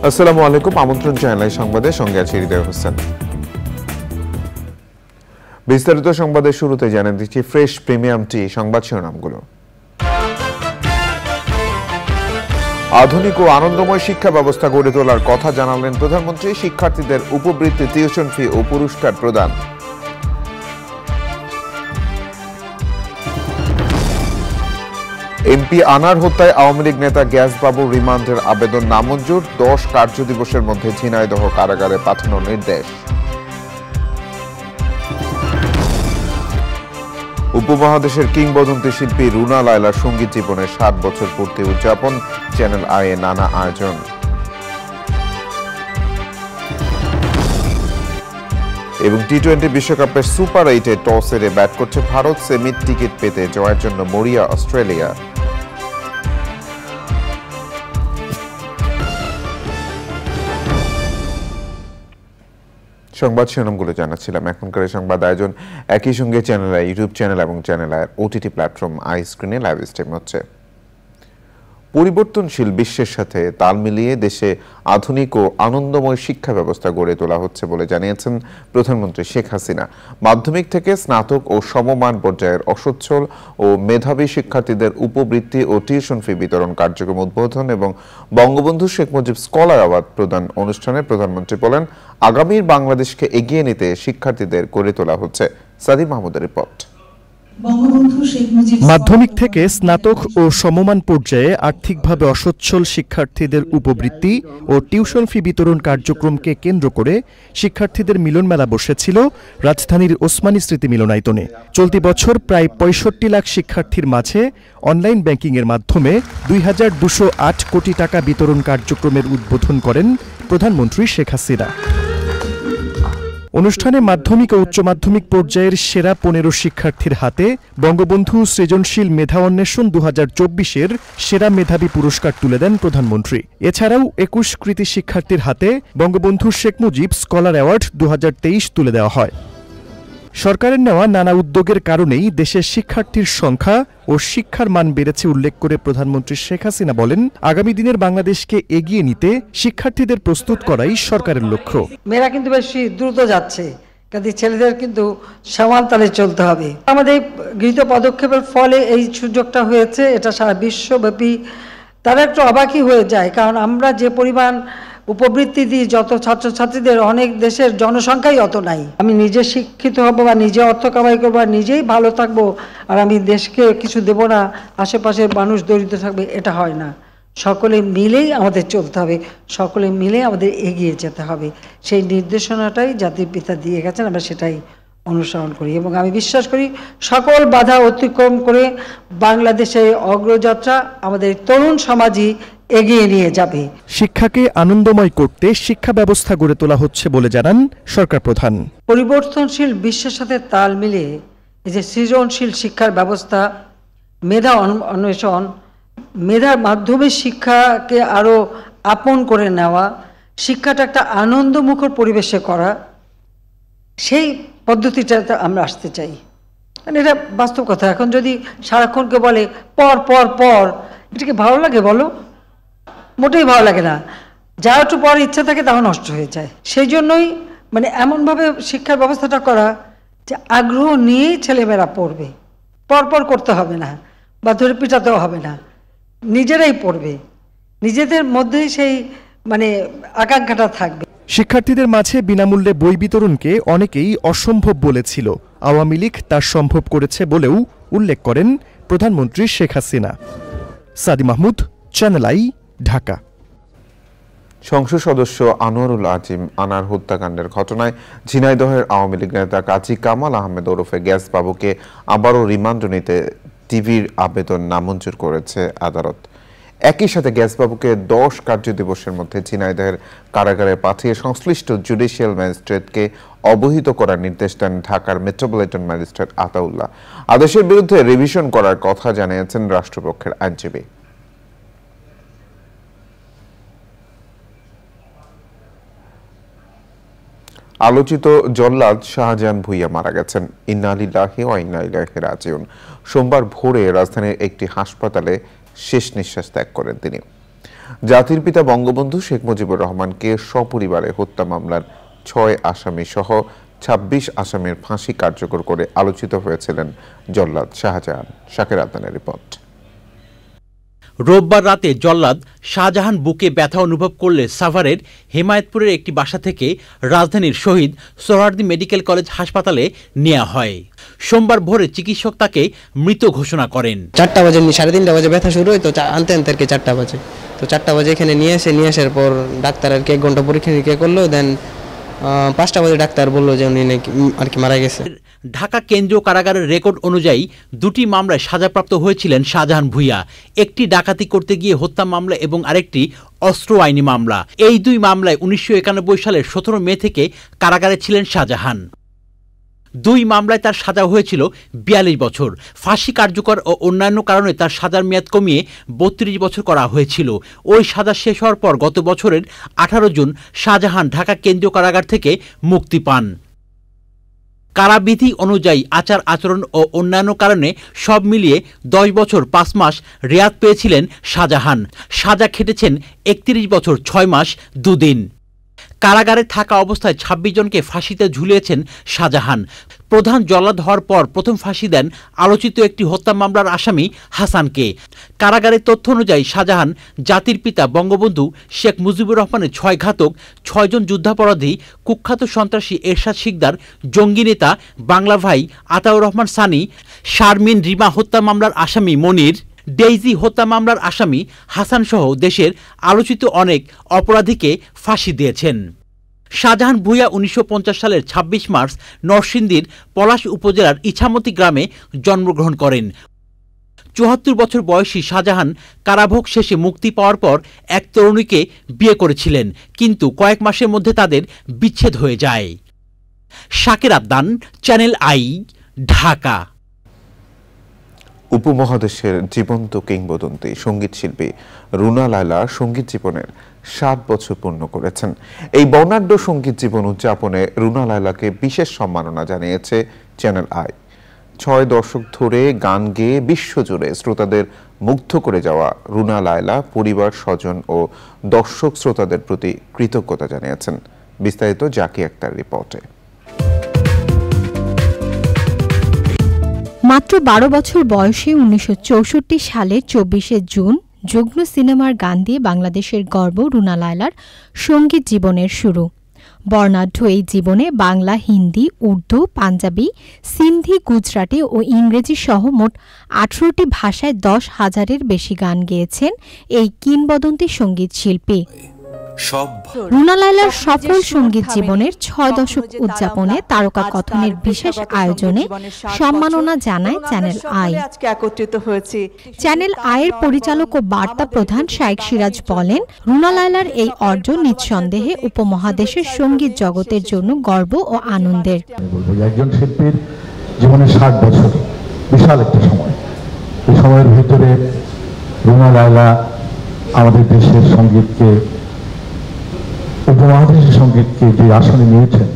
আসসালামু আলাইকুম। আমন্ত্রণ জানাই সংবাদে, সঙ্গে আছি হৃদয় হোসেন। বিস্তারিত সংবাদের শুরুতে জানিয়ে দিচ্ছি ফ্রেশ প্রিমিয়াম টি সংবাদ শিরোনামগুলো। আধুনিক ও আনন্দময় শিক্ষা ব্যবস্থা গড়ে তোলার কথা জানালেন প্রধানমন্ত্রী। শিক্ষার্থীদের উপবৃত্তি, টিউশন ফি ও পুরস্কার প্রদান। এমপি আনার হত্যায় আওয়ামী লীগ নেতা গ্যাসবাবু রিমান্ডের আবেদন নামঞ্জুর। 10 কার্যদিবসের মধ্যে ঝিনাইদহ কারাগারে পাঠানোর নির্দেশ। উপমহাদেশের কিংবদন্তি শিল্পী রুনা লায়লার সঙ্গীত জীবনের 7 বছর পূর্তি উদযাপন। চ্যানেল আইয়ে নানা আয়োজন। এবং টি-20 বিশ্বকাপের সুপার 8-এ টস হেরে ব্যাট করছে ভারত। সেমির টিকিট পেতে জয়ের জন্য মরিয়া অস্ট্রেলিয়া। সংবাদ শিরোনামগুলো জানাচ্ছিলাম। এখনকার সংবাদ আয়োজন একই সঙ্গে চ্যানেল আই ইউটিউব চ্যানেল এবং channel I OTT platform I স্ক্রিনে লাইভ স্ট্রিম হচ্ছে। পরিবর্তনশীল বিশ্বের সাথে তাল মিলিয়ে দেশে আধুনিক ও আনন্দময় শিক্ষা ব্যবস্থা গড়ে তোলা হচ্ছে বলে জানিয়েছেন প্রধানমন্ত্রী শেখ হাসিনা। মাধ্যমিক থেকে স্নাতক ও সমমান পর্যায়ের অসচ্ছল ও মেধাবী শিক্ষার্থীদের উপবৃত্তি ও টিউশন ফি বিতরণ কার্যক্রম উদ্বোধন এবং বঙ্গবন্ধু শেখ মুজিব স্কলার অ্যাওয়ার্ড প্রদান অনুষ্ঠানে প্রধানমন্ত্রী বলেন, আগামীর বাংলাদেশকে এগিয়ে নিতে শিক্ষার্থীদের গড়ে তোলা হচ্ছে। সাদি মাহমুদের রিপোর্ট। মাধ্যমিক থেকে স্নাতক ও সমমান পর্যায়ে আর্থিকভাবে অসচ্ছল শিক্ষার্থীদের উপবৃত্তি ও টিউশন ফি বিতরণ কার্যক্রমকে কেন্দ্র করে শিক্ষার্থীদের মিলনমেলা বসেছিল রাজধানীর ওসমানী স্মৃতি মিলনায়তনে। চলতি বছর প্রায় ৬৫ লাখ শিক্ষার্থীর মাঝে অনলাইন ব্যাংকিংয়ের মাধ্যমে ২,২০৮ কোটি টাকা বিতরণ কার্যক্রমের উদ্বোধন করেন প্রধানমন্ত্রী শেখ হাসিনা। অনুষ্ঠানে মাধ্যমিক ও উচ্চ মাধ্যমিক পর্যায়ের সেরা ১৫ শিক্ষার্থীর হাতে বঙ্গবন্ধু সৃজনশীল মেধা অন্বেষণ ২০২৪-এর সেরা মেধাবী পুরস্কার তুলে দেন প্রধানমন্ত্রী। এছাড়াও ২১ কৃতী শিক্ষার্থীর হাতে বঙ্গবন্ধু শেখ মুজিব স্কলার অ্যাওয়ার্ড ২০২৩ তুলে দেওয়া হয়। সরকারের নেওয়া নানা উদ্যোগের কারণেই দেশের শিক্ষার্থীর সংখ্যা ও শিক্ষার মান বেড়েছে উল্লেখ করে প্রধানমন্ত্রী শেখ হাসিনা বলেন, আগামী দিনের বাংলাদেশকে এগিয়ে নিতে শিক্ষার্থীদের প্রস্তুত করাই সরকারের লক্ষ্য। মেয়েরা কিন্তু বেশি দ্রুত যাচ্ছে, কাজে ছেলেদের কিন্তু সমান তালে চলতে হবে। আমাদের গৃহীত পদক্ষেপের ফলে এই সুযোগটা হয়েছে। এটা সারা বিশ্বব্যাপী তারা একটু অবাকই হয়ে যায়, কারণ আমরা যে পরিমাণ উপবৃত্তি দিই যত ছাত্রছাত্রীদের, অনেক দেশের জনসংখ্যাই অত নাই। আমি নিজে শিক্ষিত হব বা নিজে অর্থ কামাই করবো আর নিজেই ভালো থাকবো আর আমি দেশকে কিছু দেব না, আশেপাশের মানুষ দরিদ্র থাকবে, এটা হয় না। সকলে মিলেই আমাদের চলতে হবে, সকলে মিলে আমাদের এগিয়ে যেতে হবে। সেই নির্দেশনাটাই জাতির পিতা দিয়ে গেছেন, আমরা সেটাই অনুসরণ করি এবং আমি বিশ্বাস করি সকল বাধা অতিক্রম করে বাংলাদেশের অগ্রযাত্রা আমাদের তরুণ সমাজই এগিয়ে নিয়ে যাবে। শিক্ষাকে আনন্দময় করতে শিক্ষা ব্যবস্থা গড়ে তোলা হচ্ছে বলে জানান সরকার প্রধান। পরিবর্তনশীল বিশ্বের সাথে তাল মিলিয়ে এই যে সৃজনশীল শিক্ষার ব্যবস্থা, মেধা অন্বেষণ, মেধার মাধ্যমে শিক্ষাকে আরো আপন করে নেওয়া, শিক্ষাটা একটা আনন্দমুখর পরিবেশে করা, সেই পদ্ধতিটাতে আমরা আসতে চাই। এটা বাস্তব কথা। এখন যদি সারাক্ষণকে বলে পর পর পর, এটাকে ভালো লাগে বলো? মোটেই ভালো লাগে না। যা একটু পর ইচ্ছা থাকে তাও নষ্ট হয়ে যায়। সেই জন্যই মানে এমনভাবে শিক্ষার ব্যবস্থাটা করা যে আগ্রহ নিয়েই ছেলেমেয়েরা পড়বে, পরপর করতে হবে না বা ধরে পিটাতেও হবে না, নিজেরাই পড়বে, নিজেদের মধ্যেই সেই মানে আকাঙ্ক্ষাটা থাকবে। শিক্ষার্থীদের মাঝে বিনামূল্যে বই বিতরণকে অনেকেই অসম্ভব বলেছিল, আওয়ামী লীগ তা সম্ভব করেছে বলেও উল্লেখ করেন প্রধানমন্ত্রী শেখ হাসিনা। সাদি মাহমুদ, চ্যানেল আই, ঢাকা। সংসদ সদস্য আনোয়ারুল আজিম আনার হত্যাকাণ্ডের ঘটনায় ঝিনাইদহের আওয়ামী লীগ নেতা কাজী কামাল আহমেদ ওরফে গ্যাসবাবুকে আবারও রিমান্ড নিতে টিভির আবেদন নামঞ্জুর করেছে আদালত। একই সাথে গ্যাসবাবুকে 10 কার্যদিবসের মধ্যে ঝিনাইদহের কারাগারে পাঠিয়ে সংশ্লিষ্ট জুডিশিয়াল ম্যাজিস্ট্রেটকে অবহিত করার নির্দেশ দেন ঢাকার মেট্রোপলিটন ম্যাজিস্ট্রেট আতাউল্লাহ। আদেশের বিরুদ্ধে রিভিশন করার কথা জানিয়েছেন রাষ্ট্রপক্ষের আইনজীবী। আলোচিত জল্লাদ শাহজাহান ভুইয়া মারা গেছেন। ইন্না লিল্লাহি ওয়া ইন্না ইলাইহি রাজিউন। সোমবার ভোরে রাজধানীর একটি হাসপাতালে শেষ নিঃশ্বাস ত্যাগ করেন তিনি। জাতির পিতা বঙ্গবন্ধু শেখ মুজিবুর রহমানকে সপরিবারে হত্যা মামলার 6 আসামি সহ 26 আসামির ফাঁসি কার্যকর করে আলোচিত হয়েছিলেন জল্লাদ শাহজাহান। শাকির আদনানের রিপোর্ট। রোববার রাতে জল্লাদ শাহজাহান বুকে ব্যথা অনুভব করলে সাভারের হেমায়েতপুরের একটি বাসা থেকে রাজধানীর শহীদ সোহরাওয়ার্দী মেডিকেল কলেজ হাসপাতালে নেওয়া হয়। সোমবার ভোরে চিকিৎসক তাকে মৃত ঘোষণা করেন। 4টা বাজে 3:30 বাজে ব্যথা শুরু হয়, তো আনতে 4টা বাজে, তো 4টা বাজে এখানে নিয়ে আসার পর ডাক্তার আর কি 1 ঘন্টা পরীক্ষা নিরীক্ষা করলো। দেন 5টা বাজে ডাক্তার বললো যে উনি নাকি আর কি মারা গেছে। ঢাকা কেন্দ্রীয় কারাগারের রেকর্ড অনুযায়ী 2টি মামলায় সাজাপ্রাপ্ত হয়েছিলেন শাহজাহান ভূঁইয়া। একটি ডাকাতি করতে গিয়ে হত্যা মামলা এবং আরেকটি অস্ত্র আইনি মামলা। এই 2 মামলায় 1991 সালের 17 মে থেকে কারাগারে ছিলেন শাহজাহান। 2 মামলায় তার সাজা হয়েছিল 42 বছর। ফাঁসি কার্যকর ও অন্যান্য কারণে তার সাজার মেয়াদ কমিয়ে 32 বছর করা হয়েছিল। ওই সাজা শেষ হওয়ার পর গত বছরের 18 জুন শাহজাহান ঢাকা কেন্দ্রীয় কারাগার থেকে মুক্তি পান। কারাবিধি অনুযায়ী আচার আচরণ ও অন্যান্য কারণে সব মিলিয়ে 10 বছর 5 মাস রেয়াত পেয়েছিলেন শাহজাহান। সাজা খেটেছেন 31 বছর 6 মাস 2 দিন। কারাগারে থাকা অবস্থায় 26 জনকে ফাঁসিতে ঝুলিয়েছেন শাহজাহান। প্রধান জল্লাদ হওয়ার পর প্রথম ফাঁসি দেন আলোচিত একটি হত্যা মামলার আসামি হাসানকে। কারাগারের তথ্য অনুযায়ী শাহজাহান জাতির পিতা বঙ্গবন্ধু শেখ মুজিবুর রহমানের 6 ঘাতক, 6 জন যুদ্ধাপরাধী, কুখ্যাত সন্ত্রাসী এরশাদ শিকদার, জঙ্গি নেতা বাংলা ভাই আতাউর রহমান সানি, শারমিন রিমা হত্যা মামলার আসামি মনির, ডেইজি হত্যা মামলার আসামি হাসান সহ দেশের আলোচিত অনেক অপরাধীকে ফাঁসি দিয়েছেন। শাহজাহান ভূঁইয়া 1950 সালের 26 মার্চ নরসিংদীর পলাশ উপজেলার ইছামতি গ্রামে জন্মগ্রহণ করেন। 74 বছর বয়সী শাহজাহান কারাভোগ শেষে মুক্তি পাওয়ার পর এক তরুণীকে বিয়ে করেছিলেন, কিন্তু কয়েক মাসের মধ্যে তাদের বিচ্ছেদ হয়ে যায়। Shakir Adnan, channel I, Dhaka. উপমহাদেশের জীবন্ত কিংবদন্তি সঙ্গীত শিল্পী রুনা লায়লা সঙ্গীত জীবনের 7 বছর পূর্ণ করেছেন। এই বর্ণাঢ্য সঙ্গীত জীবন উদযাপনে রুনা লায়লাকে বিশেষ সম্মাননা জানিয়েছে চ্যানেল আই। 6 দশক ধরে গান গেয়ে বিশ্বজুড়ে শ্রোতাদের মুগ্ধ করে যাওয়া রুনা লায়লা পরিবার, স্বজন ও দর্শক শ্রোতাদের প্রতি কৃতজ্ঞতা জানিয়েছেন। বিস্তারিত জাকি আক্তার রিপোর্টে। মাত্র 12 বছর বয়সে 1964 সালের 24শে জুন যুগ্ম সিনেমার গান দিয়ে বাংলাদেশের গর্ব রুনা লায়লার সঙ্গীত জীবনের শুরু। বর্ণাঢ্য এই জীবনে বাংলা, হিন্দি, উর্দু, পাঞ্জাবি, সিন্ধি, গুজরাটি ও ইংরেজি সহ মোট 18টি ভাষায় 10,000-এর বেশি গান গেয়েছেন এই কিংবদন্তি সঙ্গীত শিল্পী। রুনা লায়লার সফল সঙ্গীত জীবনের 6 দশক উদযাপনে তারকা কথনের বিশেষ আয়োজনে সম্মাননা জানায় চ্যানেল আই। চ্যানেল আইয়ের পরিচালক ও বার্তা প্রধান শাইখ সিরাজ বলেন, রুনা লায়লার এই অর্জন নিঃসন্দেহে উপমহাদেশের সঙ্গীত জগতের জন্য গর্ব ও আনন্দের। একজন শিল্পীর জীবনে 60 বছর বিশাল একটা সময়। এই সময়ের ভিতরে রুনা লায়লা আমাদের দেশের সঙ্গীতকে, উপমহাদেশের সঙ্গীতকে যে আসনে নিয়েছেন,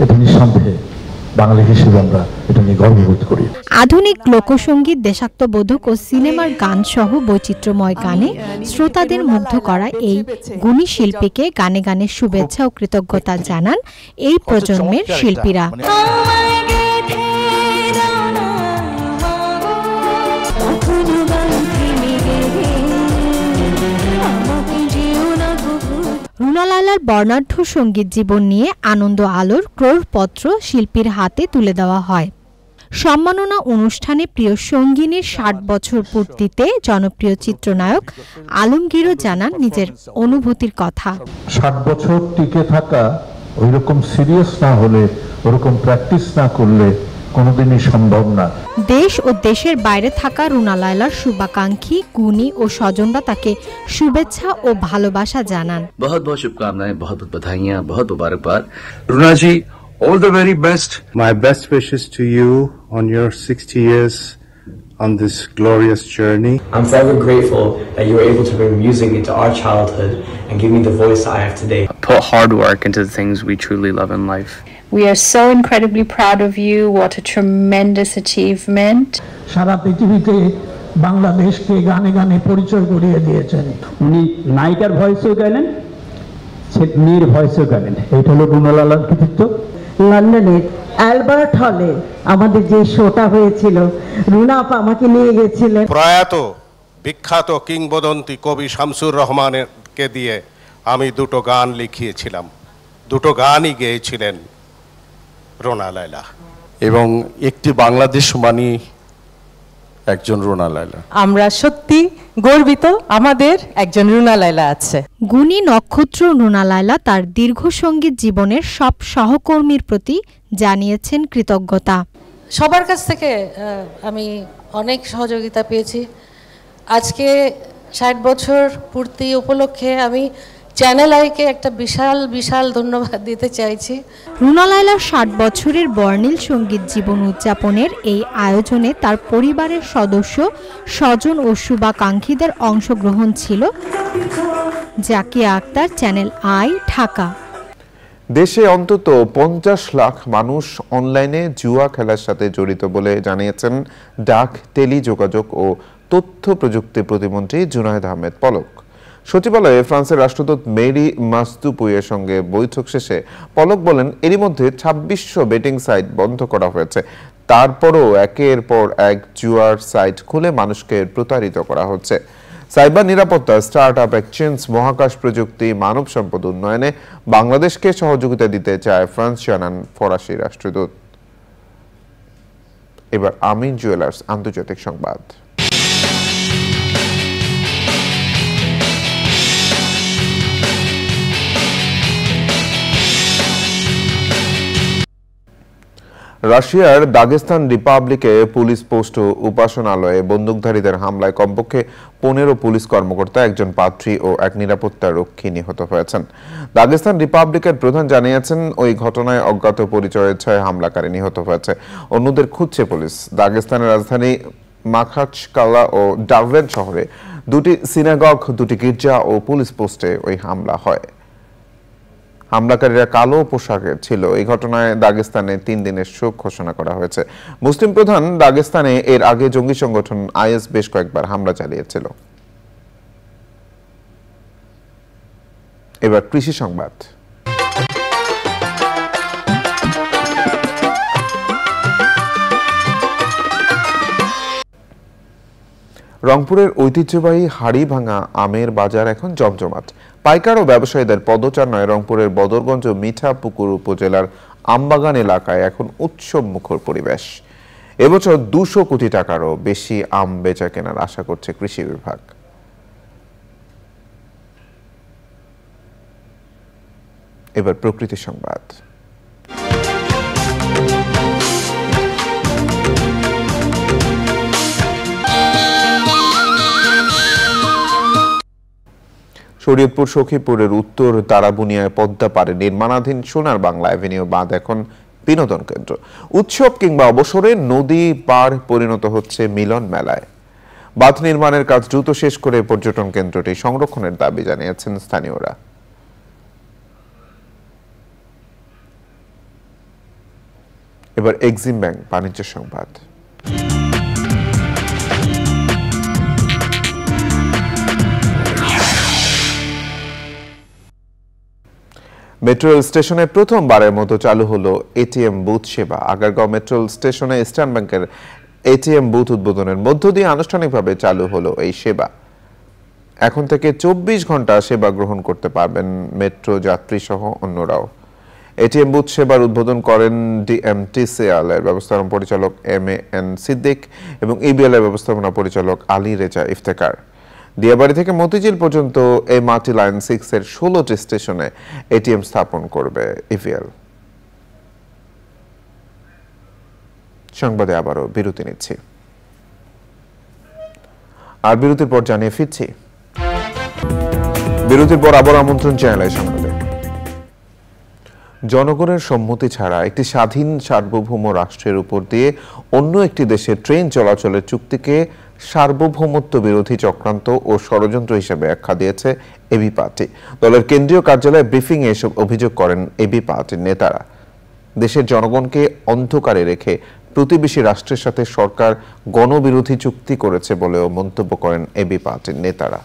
এটা নিঃসন্দেহে বাঙালি হিসেবে আমরা এটা নিয়ে গর্ববোধ করি। আধুনিক লোকসঙ্গীত, দেশাত্মবোধক ও সিনেমার গান সহ বৈচিত্র্যময় গানে শ্রোতাদের মুগ্ধ করা এই গুণী শিল্পীকে গানে গানে শুভেচ্ছা ও কৃতজ্ঞতা জানান এই প্রজন্মের শিল্পীরা। রুনা লায়লার বর্ণাঢ্য সঙ্গীত জীবন নিয়ে আনন্দ আলোর ক্রোড়পত্র শিল্পীর হাতে তুলে দেওয়া হয়। সম্মাননা অনুষ্ঠানে প্রিয় সঙ্গিনীর 60 বছর পূর্তিতে জনপ্রিয় চিত্রনায়ক আলমগীরও জানান নিজের অনুভূতির কথা। 60 বছর টিকে থাকা ওইরকম সিরিয়াস না হলে, ওরকম প্র্যাকটিস না করলে কোনোদিনই সম্ভব না। দেশ ও দেশের বাইরে থাকা রুনা লায়লার শুভাকাঙ্ক্ষী, গুণী ও স্বজনরা তাকে শুভেচ্ছা ও ভালোবাসা জানান। बहुत बहुत शुभकामनाएं, बहुत बहुत बधाइयां, बहुत मुबारकबाद। रुना जी, all the very best. My best wishes to you on your 60 years on this glorious journey. I'm forever grateful that you were able to bring music into our childhood and give me the voice I have today. Put hard work into the things we truly love in life. We are so incredibly proud of you. What a tremendous achievement. সারা পৃথিবীতে বাংলাদেশকে গানে গানে পরিচয় করিয়ে দিয়েছেন। উনি নায়িকার ভয়েসও গেলেন, মেয়ের ভয়েসও গেলেন। এটা হলো রুনা লায়লার কৃতিত্ব। লন্ডনের অ্যালবার্ট হলে আমাদের যে শোটা হয়েছিল, রুনা আপা আমাকে নিয়ে গেছিলেন। প্রয়াত বিখ্যাত কিংবদন্তি কবি শামসুর রহমানকে দিয়ে আমি দুটো গান লিখিয়েছিলাম, দুটো গানই গেয়েছিলেন রুনা লায়লা, এবং একটি বাংলাদেশ মানি একজন রুনা লায়লা। আমরা সত্যি গর্বিত আমাদের একজন রুনা লায়লা আছে। গুণী নক্ষত্র রুনা লায়লা তার দীর্ঘ সঙ্গীত জীবনের সব সহকর্মীর প্রতি জানিয়েছেন কৃতজ্ঞতা। সবার কাছ থেকে আমি অনেক সহযোগিতা পেয়েছি। আজকে 60 বছর পূর্তি উপলক্ষে আমি চ্যানেল আইকে একটা বিশাল ধন্যবাদ দিতে চাইছি। রুনা লায়লার 60 বছরের বর্ণিল সঙ্গীত জীবন উদযাপনের এই আয়োজনে তার পরিবারের সদস্য, স্বজন ও শুভাকাঙ্ক্ষীদের অংশগ্রহণ ছিল। Zakia Akter, channel I, Dhaka. দেশে অন্তত 50 লাখ মানুষ অনলাইনে জুয়া খেলার সাথে জড়িত বলে জানিয়েছেন ডাক, টেলিযোগাযোগ ও তথ্য প্রযুক্তি প্রতিমন্ত্রী জুনায়েদ আহমেদ পলক। সচিবালয়ে ফ্রান্সের রাষ্ট্রদূত মেরি মাসতুপুইয়ের সঙ্গে বৈঠক শেষে পলক বলেন, এরই মধ্যে 2600 বেটিং সাইট বন্ধ করা হয়েছে। তারপরও একের পর এক জুয়ার সাইট খুলে মানুষকে প্রতারিত করা হচ্ছে। সাইবার নিরাপত্তা, স্টার্টআপ, এক্সচেঞ্জ, মহাকাশ প্রযুক্তি, মানব সম্পদ উন্নয়নে বাংলাদেশকে সহযোগিতা দিতে চায় ফ্রান্স, জানান ফরাসি রাষ্ট্রদূত। এবার আমিন জুয়েলার্স আন্তর্জাতিক সংবাদ। রাশিয়ার দাগেস্তান রিপাবলিকে পুলিশ পোস্ট ও উপাসনালয়ে বন্দুকধারীদের হামলায় কমপক্ষে 15 পুলিশ কর্মকর্তা, একজন পাত্রী ও এক নিরাপত্তা রক্ষী নিহত হয়েছেন। দাগেস্তান রিপাবলিকের প্রধান জানিয়েছেন, ওই ঘটনায় অজ্ঞাত পরিচয়ের 6 হামলাকারী নিহত হয়েছে। অন্যদের খুঁজছে পুলিশ। দাগেস্তানের রাজধানী মাখাচকালা ও ডারভেন শহরে 2টি সিনাগগ, 2টি গির্জা ও পুলিশ পোস্টে ওই হামলা হয়। হামলাকারীরা কালো পোশাকের ছিল। এই ঘটনায় দাগেস্তানে 3 দিনের শোক ঘোষণা করা হয়েছে। মুসলিম প্রধান দাগেস্তানে এর আগে জঙ্গি সংগঠন আইএস বেশ কয়েকবার হামলা চালিয়েছিল। এবার কৃষি সংবাদ। রংপুরের ঐতিহ্যবাহী হাড়িভাঙা আমের বাজার এখন জমজমাট। পাইকার ও ব্যবসায়ীদের পদচারণায় রংপুরের বদরগঞ্জ মিঠাপুকুর উপজেলার আমবাগান এলাকায় এখন উৎসব মুখর পরিবেশ। এবছর 200 কোটি টাকারও বেশি আম বেচা কেনার আশা করছে কৃষি বিভাগ। এবার প্রকৃতি সংবাদ। শরীয়তপুর সখীপুরের উত্তর তারাবুনিয়ায় পদ্মা পারে নির্মাণাধীন সোনার বাংলা অ্যাভিনিউ বাঁধ এখন বিনোদন কেন্দ্র। উৎসব কিংবা অবসরে নদী পার পরিণত হচ্ছে মিলন মেলায়। বাঁধ নির্মাণের কাজ দ্রুত শেষ করে পর্যটন কেন্দ্রটি সংরক্ষণের দাবি জানিয়েছেন স্থানীয়রা। এবার এক্সিম ব্যাংক বাণিজ্য সংবাদ। মেট্রো রেল স্টেশনে প্রথমবারের মতো চালু হলো এটিএম বুথ সেবা। আগারগাঁও মেট্রো রেল স্টেশনে ইস্টার্ন ব্যাংকের এটিএম বুথ উদ্বোধনের মধ্য দিয়ে আনুষ্ঠানিকভাবে চালু হলো এই সেবা। এখন থেকে 24 ঘন্টা সেবা গ্রহণ করতে পারবেন মেট্রো যাত্রী সহ অন্যরাও। এটিএম বুথ সেবার উদ্বোধন করেন ডিএমটিসিএল এর ব্যবস্থাপনা পরিচালক MAN সিদ্দিক এবং ইবিএল এর ব্যবস্থাপনা পরিচালক আলী রেজা ইফতেখার। দিয়াবাড়ি থেকে মতিঝিল পর্যন্ত MRT লাইন 6 এর 16টি স্টেশনে এটিএম স্থাপন করবে ইভিএল। সংবাদে আবারও বিরতি নিচ্ছি, আর বিরতির পর জানিয়ে ফিরছি। বিরতির পর আবার আমন্ত্রণ চ্যানেলের সংবাদে। জনগণের সম্মতি ছাড়া একটি স্বাধীন সার্বভৌম রাষ্ট্রের উপর দিয়ে অন্য একটি দেশে ট্রেন চলাচলের চুক্তিকে সার্বভৌমত্ব বিরোধী চক্রান্ত ও ষড়যন্ত্র হিসেবে আখ্যা দিয়েছে এবি পার্টি। দলের কেন্দ্রীয় কার্যালয়ে ব্রিফিং এ এসব অভিযোগ করেন এবি পার্টির নেতারা। দেশের জনগণকে অন্ধকারে রেখে প্রতিবেশী রাষ্ট্রের সাথে সরকার গণবিরোধী চুক্তি করেছে বলেও মন্তব্য করেন এবি পার্টির নেতারা।